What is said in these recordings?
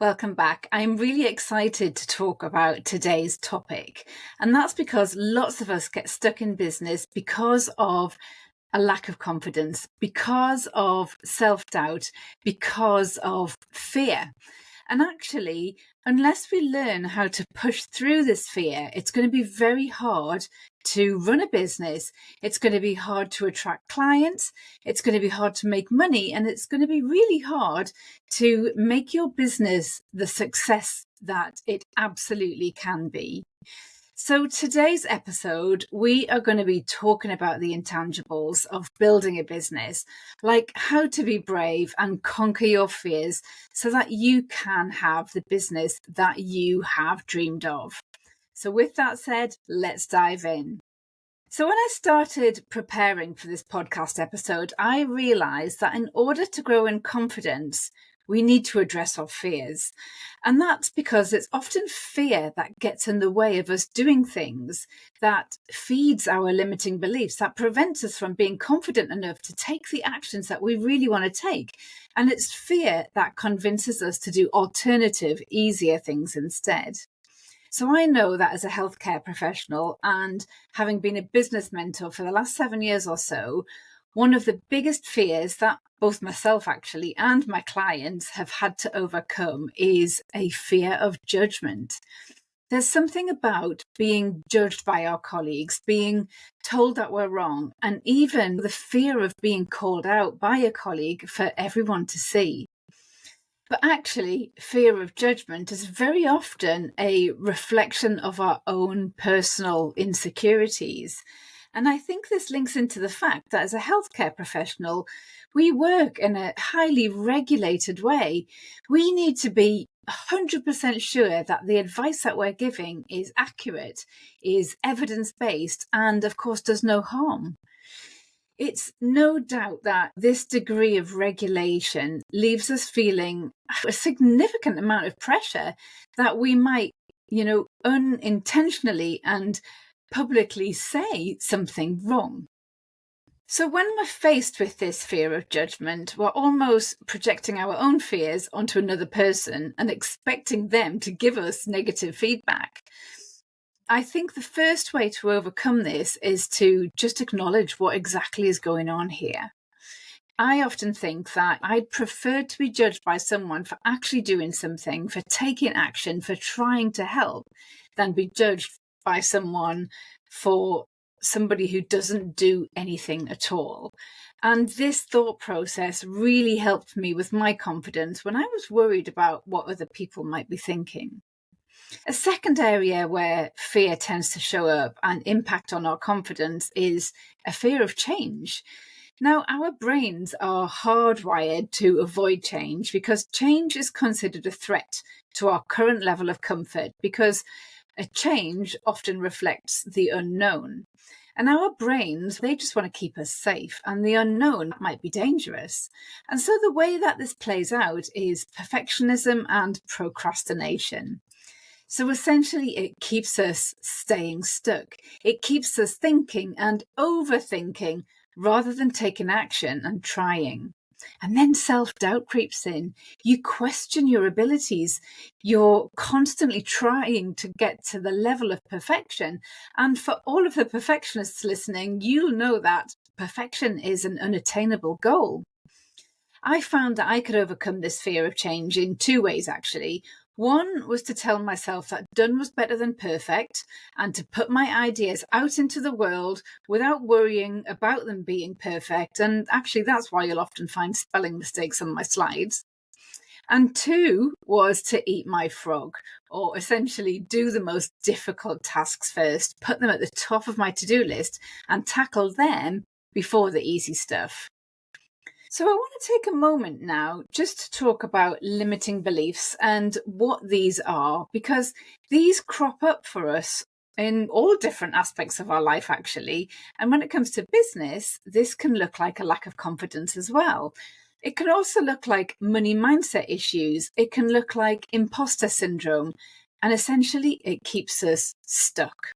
Welcome back. I'm really excited to talk about today's topic. And that's because lots of us get stuck in business because of a lack of confidence, because of self-doubt, because of fear. And actually, unless we learn how to push through this fear, it's going to be very hard to run a business. It's going to be hard to attract clients. It's going to be hard to make money. And it's going to be really hard to make your business the success that it absolutely can be. So today's episode, we are going to be talking about the intangibles of building a business, like how to be brave and conquer your fears so that you can have the business that you have dreamed of. So with that said, let's dive in. So when I started preparing for this podcast episode, I realized that in order to grow in confidence, we need to address our fears. And that's because it's often fear that gets in the way of us doing things, that feeds our limiting beliefs, that prevents us from being confident enough to take the actions that we really want to take. And it's fear that convinces us to do alternative, easier things instead. So I know that as a healthcare professional and having been a business mentor for the last 7 years or so, one of the biggest fears that both myself actually and my clients have had to overcome is a fear of judgment. There's something about being judged by our colleagues, being told that we're wrong, and even the fear of being called out by a colleague for everyone to see. But actually, fear of judgment is very often a reflection of our own personal insecurities. And I think this links into the fact that as a healthcare professional, we work in a highly regulated way. We need to be 100% sure that the advice that we're giving is accurate, is evidence-based, and of course does no harm. It's no doubt that this degree of regulation leaves us feeling a significant amount of pressure that we might, unintentionally and publicly say something wrong. So when we're faced with this fear of judgment, we're almost projecting our own fears onto another person and expecting them to give us negative feedback. I think the first way to overcome this is to just acknowledge what exactly is going on here. I often think that I'd prefer to be judged by someone for actually doing something, for taking action, for trying to help, than be judged by someone for somebody who doesn't do anything at all. And this thought process really helped me with my confidence when I was worried about what other people might be thinking. A second area where fear tends to show up and impact on our confidence is a fear of change. Now, our brains are hardwired to avoid change because change is considered a threat to our current level of comfort, because a change often reflects the unknown. And our brains, they just want to keep us safe, and the unknown might be dangerous. And so the way that this plays out is perfectionism and procrastination. So essentially, it keeps us staying stuck. It keeps us thinking and overthinking rather than taking action and trying. And then self-doubt creeps in. You question your abilities. You're constantly trying to get to the level of perfection. And for all of the perfectionists listening, you'll know that perfection is an unattainable goal. I found that I could overcome this fear of change in two ways, actually. One was to tell myself that done was better than perfect, and to put my ideas out into the world without worrying about them being perfect. And actually, that's why you'll often find spelling mistakes on my slides. And two was to eat my frog, or essentially do the most difficult tasks first, put them at the top of my to-do list and tackle them before the easy stuff. So I want to take a moment now just to talk about limiting beliefs and what these are, because these crop up for us in all different aspects of our life, actually. And when it comes to business, this can look like a lack of confidence as well. It can also look like money mindset issues. It can look like imposter syndrome. And essentially, it keeps us stuck.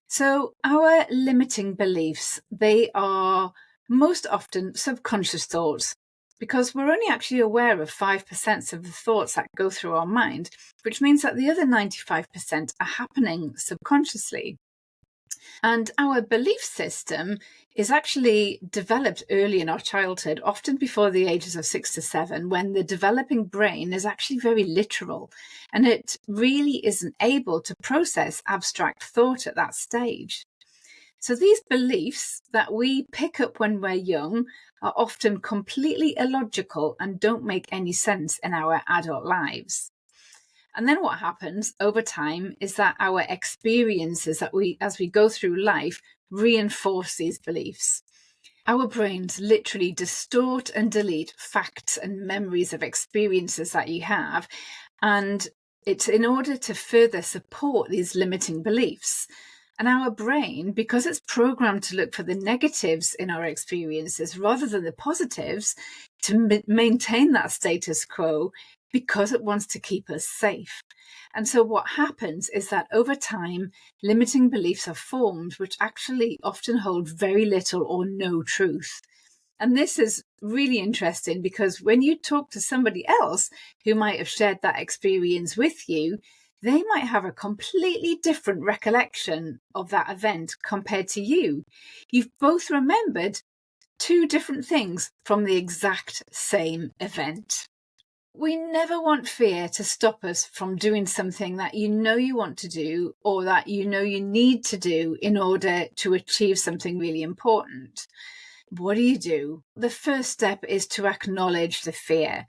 So our limiting beliefs, they are most often subconscious thoughts. because we're only actually aware of 5% of the thoughts that go through our mind, which means that the other 95% are happening subconsciously. And our belief system is actually developed early in our childhood, often before the ages of 6 to 7, when the developing brain is actually very literal and it really isn't able to process abstract thought at that stage. So these beliefs that we pick up when we're young are often completely illogical and don't make any sense in our adult lives. And then what happens over time is that our experiences as we go through life reinforce these beliefs. Our brains literally distort and delete facts and memories of experiences that you have. And it's in order to further support these limiting beliefs. And our brain, because it's programmed to look for the negatives in our experiences rather than the positives, to maintain that status quo, because it wants to keep us safe. And so what happens is that over time, limiting beliefs are formed, which actually often hold very little or no truth. And this is really interesting because when you talk to somebody else who might have shared that experience with you, they might have a completely different recollection of that event compared to you. You've both remembered two different things from the exact same event. We never want fear to stop us from doing something that you know you want to do or that you know you need to do in order to achieve something really important. What do? The first step is to acknowledge the fear.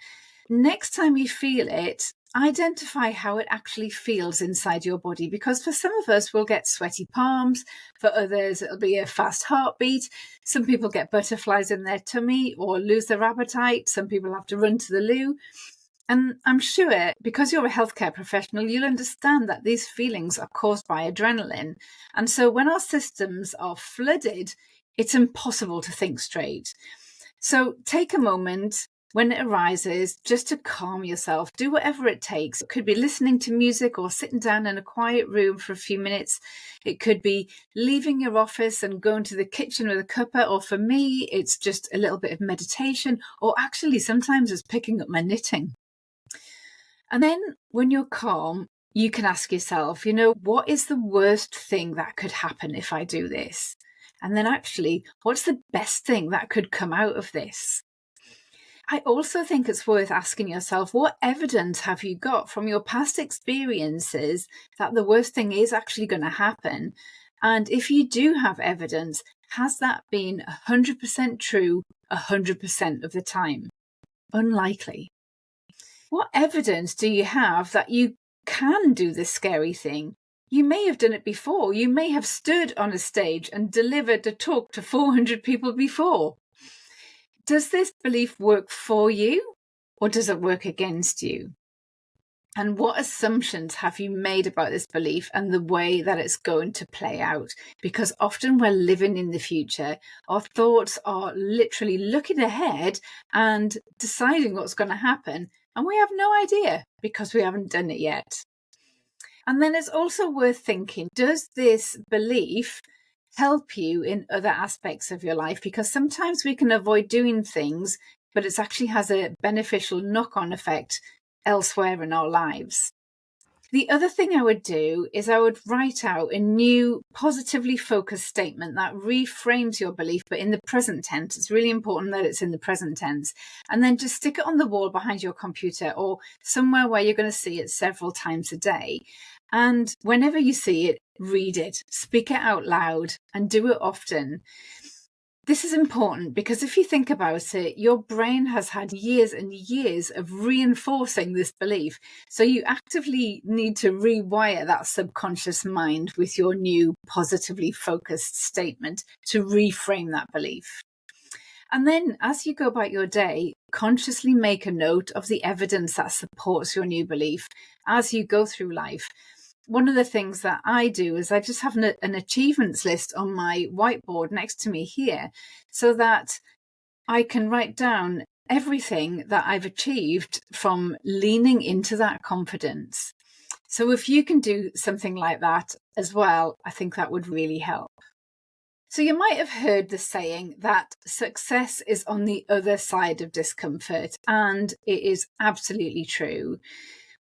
Next time you feel it, identify how it actually feels inside your body, because for some of us, we'll get sweaty palms. For others, it'll be a fast heartbeat. Some people get butterflies in their tummy or lose their appetite. Some people have to run to the loo. And I'm sure because you're a healthcare professional, you'll understand that these feelings are caused by adrenaline. And so when our systems are flooded, it's impossible to think straight. So take a moment when it arises just to calm yourself. Do whatever it takes. It could be listening to music or sitting down in a quiet room for a few minutes. It could be leaving your office and going to the kitchen with a cuppa. Or for me, it's just a little bit of meditation. Or actually, sometimes it's picking up my knitting. And then when you're calm, you can ask yourself, what is the worst thing that could happen if I do this? And then actually, what's the best thing that could come out of this? I also think it's worth asking yourself, what evidence have you got from your past experiences that the worst thing is actually going to happen? And if you do have evidence, has that been 100% true 100% of the time? Unlikely. What evidence do you have that you can do this scary thing? You may have done it before. You may have stood on a stage and delivered a talk to 400 people before. Does this belief work for you or does it work against you? And what assumptions have you made about this belief and the way that it's going to play out? Because often we're living in the future. Our thoughts are literally looking ahead and deciding what's going to happen. And we have no idea because we haven't done it yet. And then it's also worth thinking, does this belief help you in other aspects of your life? Because sometimes we can avoid doing things, but it actually has a beneficial knock-on effect elsewhere in our lives. The other thing I would do is I would write out a new positively focused statement that reframes your belief, but in the present tense. It's really important that it's in the present tense. And then just stick it on the wall behind your computer or somewhere where you're going to see it several times a day. And whenever you see it, read it, speak it out loud, and do it often. This is important because if you think about it, your brain has had years and years of reinforcing this belief. So you actively need to rewire that subconscious mind with your new positively focused statement to reframe that belief. And then as you go about your day, consciously make a note of the evidence that supports your new belief as you go through life. One of the things that I do is I just have an achievements list on my whiteboard next to me here so that I can write down everything that I've achieved from leaning into that confidence. So if you can do something like that as well, I think that would really help. So you might have heard the saying that success is on the other side of discomfort, and it is absolutely true.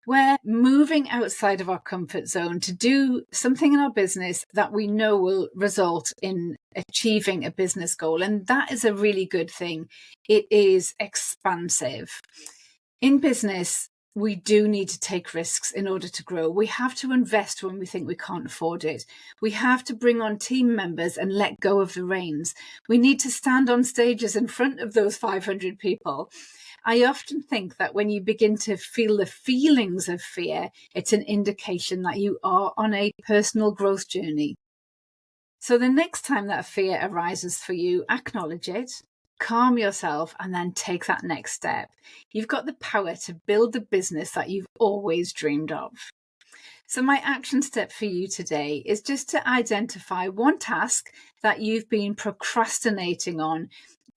We're moving outside of our comfort zone to do something in our business that we know will result in achieving a business goal. And that is a really good thing. It is expansive. In business, we do need to take risks in order to grow. We have to invest when we think we can't afford it. We have to bring on team members and let go of the reins. We need to stand on stages in front of those 500 people. I often think that when you begin to feel the feelings of fear, it's an indication that you are on a personal growth journey. So the next time that fear arises for you, acknowledge it, calm yourself, and then take that next step. You've got the power to build the business that you've always dreamed of. So my action step for you today is just to identify one task that you've been procrastinating on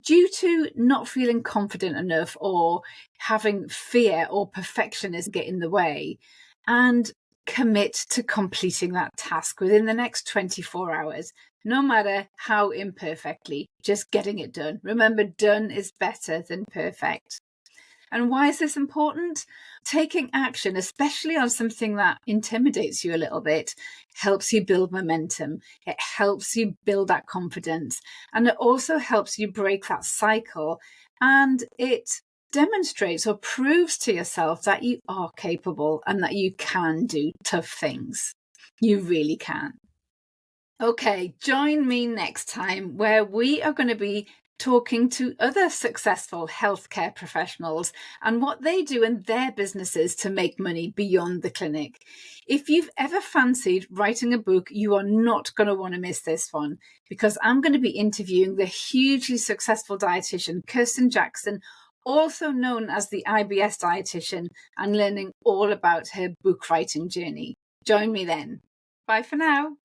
due to not feeling confident enough or having fear or perfectionism get in the way, and commit to completing that task within the next 24 hours, no matter how imperfectly, just getting it done. Remember, done is better than perfect. And why is this important? Taking action, especially on something that intimidates you a little bit, helps you build momentum. It helps you build that confidence. And it also helps you break that cycle. And it demonstrates or proves to yourself that you are capable and that you can do tough things. You really can. Okay, join me next time where we are going to be talking to other successful healthcare professionals and what they do in their businesses to make money beyond the clinic. If you've ever fancied writing a book, you are not going to want to miss this one, because I'm going to be interviewing the hugely successful dietitian Kirsten Jackson, also known as the IBS dietitian, and learning all about her book writing journey. Join me then. Bye for now.